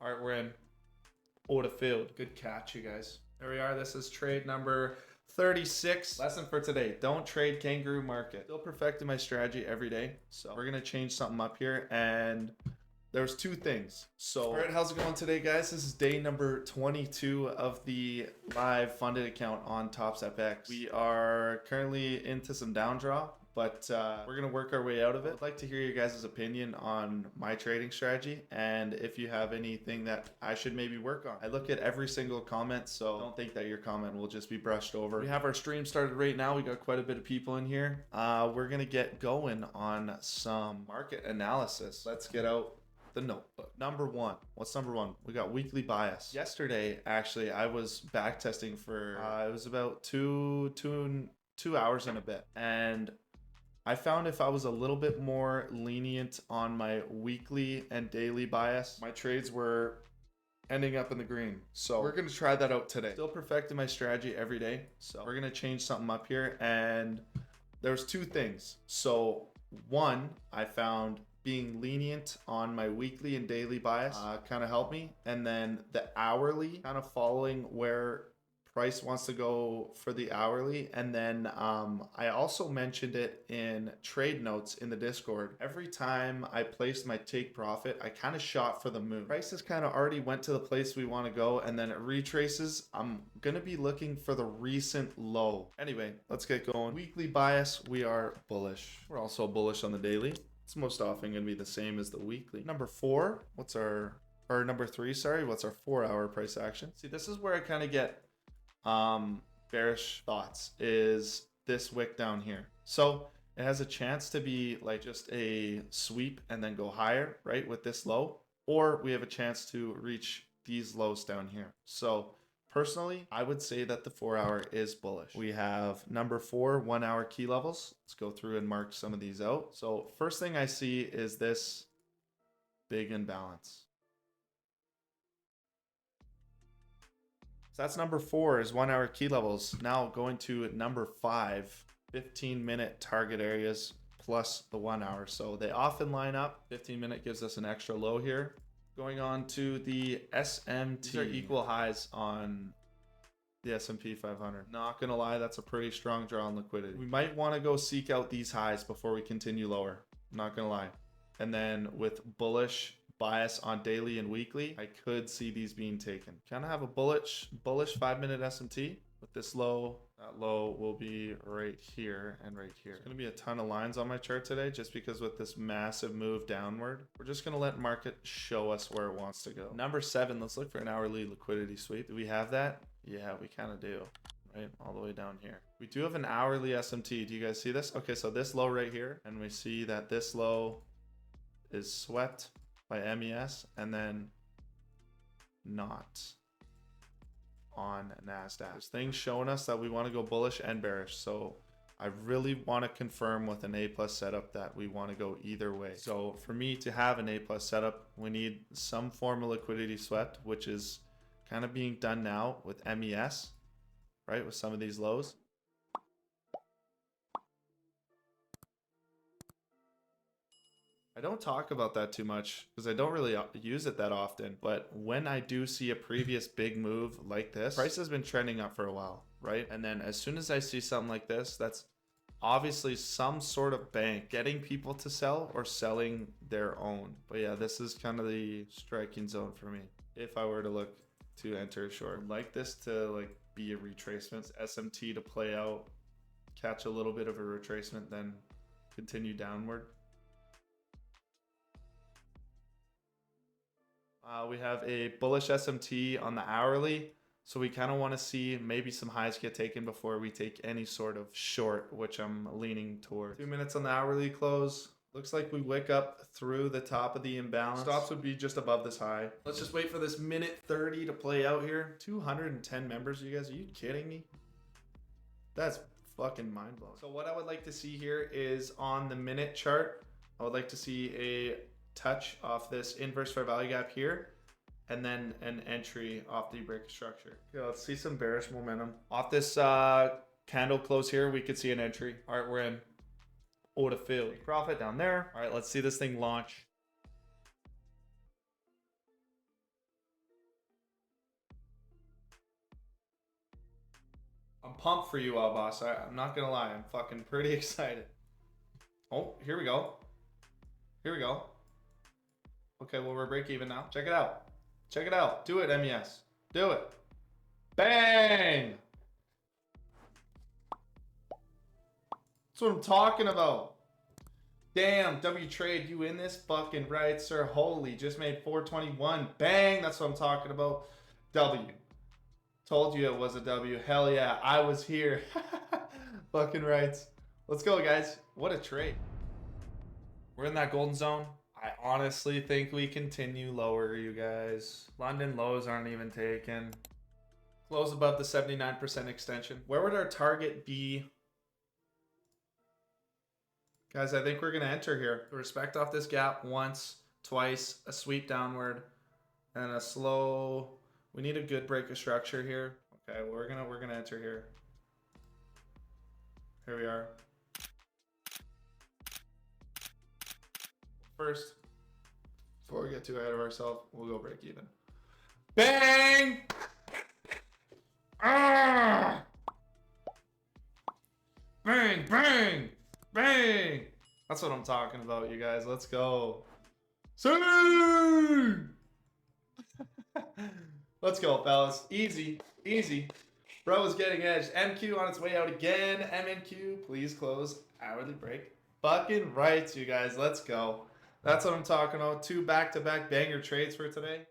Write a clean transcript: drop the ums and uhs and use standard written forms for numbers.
All right, we're in. Order filled. Good catch, you guys. There we are. This is trade number 36. Lesson for today: don't trade kangaroo market. Still perfecting my strategy every day. So we're gonna change something up here, and there's two things. So, all right, how's it going today, guys? This is day number 22 of the live funded account on TopStep. We are currently into some down draw, but we're gonna work our way out of it. I'd like to hear your guys' opinion on my trading strategy, and if you have anything that I should maybe work on. I look at every single comment, so don't think that your comment will just be brushed over. We have our stream started right now. We got quite a bit of people in here. We're gonna get going on some market analysis. Let's get out the notebook. Number one. What's number one? We got weekly bias. Yesterday, actually, I was back testing for it was about two hours and a bit, and I found if I was a little bit more lenient on my weekly and daily bias, my trades were ending up in the green. So we're going to try that out today. Still perfecting my strategy every day. So we're going to change something up here, and there's two things. So one, I found being lenient on my weekly and daily bias kind of helped me. And then the hourly, kind of following where price wants to go for the hourly. And then I also mentioned it in trade notes in the Discord. Every time I placed my take profit, I kind of shot for the moon. Prices kind of already went to the place we want to go, and then it retraces. I'm gonna be looking for the recent low. Anyway, let's get going. Weekly bias, we are bullish. We're also bullish on the daily. It's most often going to be the same as the weekly. Number four, number three, sorry, what's our 4 hour price action? See, this is where I kind of get bearish thoughts, is this wick down here. So it has a chance to be like just a sweep and then go higher, right, with this low, or we have a chance to reach these lows down here. So personally, I would say that the 4 hour is bullish. We have number 4, 1 hour key levels. Let's go through and mark some of these out. So first thing I see is this big imbalance. So that's number 4 is 1 hour key levels. Now going to number 5, 15-minute target areas plus the 1 hour. So they often line up. 15-minute gives us an extra low here. Going on to the SMT. These are equal highs on the S&P 500. Not gonna lie, that's a pretty strong draw on liquidity. We might want to go seek out these highs before we continue lower. Not gonna lie. And then with bullish bias on daily and weekly, I could see these being taken. Kind of have a bullish 5-minute SMT with this low. That low will be right here and right here. There's gonna be a ton of lines on my chart today, just because with this massive move downward, we're just gonna let market show us where it wants to go. Number 7, let's look for an hourly liquidity sweep. Do we have that? Yeah, we kind of do. Right, all the way down here. We do have an hourly SMT. Do you guys see this? Okay, so this low right here, and we see that this low is swept by MES and then not on NASDAQ. There's things showing us that we want to go bullish and bearish. So I really want to confirm with an A+ setup that we want to go either way. So for me to have an A+ setup, we need some form of liquidity swept, which is kind of being done now with MES, right? With some of these lows. I don't talk about that too much because I don't really use it that often. But when I do see a previous big move like this, price has been trending up for a while, right? And then as soon as I see something like this, that's obviously some sort of bank getting people to sell or selling their own. But yeah, this is kind of the striking zone for me. If I were to look to enter a short, I'd like this to like be a retracement, SMT to play out, catch a little bit of a retracement, then continue downward. We have a bullish SMT on the hourly. So we kind of want to see maybe some highs get taken before we take any sort of short, which I'm leaning toward. 2 minutes on the hourly close. Looks like we wick up through the top of the imbalance. Stops would be just above this high. Let's just wait for this minute 30 to play out here. 210 members, you guys, are you kidding me? That's fucking mind blowing. So what I would like to see here is on the minute chart, I would like to see a touch off this inverse fair value gap here, and then an entry off the break structure. Okay, let's see some bearish momentum. Off this candle close here, we could see an entry. All right, we're in. Order filled. Profit down there. All right, let's see this thing launch. I'm pumped for you all, boss. I'm not gonna lie. I'm fucking pretty excited. Oh, here we go. Here we go. Okay, well, we're break even now. Check it out. Check it out. Do it, MES. Do it. Bang! That's what I'm talking about. Damn, W trade, you in this? Fucking right, sir. Holy, just made 421. Bang, that's what I'm talking about. W. Told you it was a W. Hell yeah, I was here. Fucking rights. Let's go, guys. What a trade. We're in that golden zone. I honestly think we continue lower, you guys. London lows aren't even taken. Close above the 79% extension. Where would our target be? Guys, I think we're going to enter here. Respect off this gap once, twice, a sweep downward, and a slow... We need a good break of structure here. Okay, well, we're gonna enter here. Here we are. First, before we get too ahead of ourselves, we'll go break even. Bang! Ah! Bang, bang, bang! That's what I'm talking about, you guys. Let's go. See! Let's go, fellas. Easy, easy. Bro is getting edged. MQ on its way out again. MNQ, please close hourly break. Fucking right, you guys. Let's go. That's what I'm talking about. 2 back-to-back banger trades for today.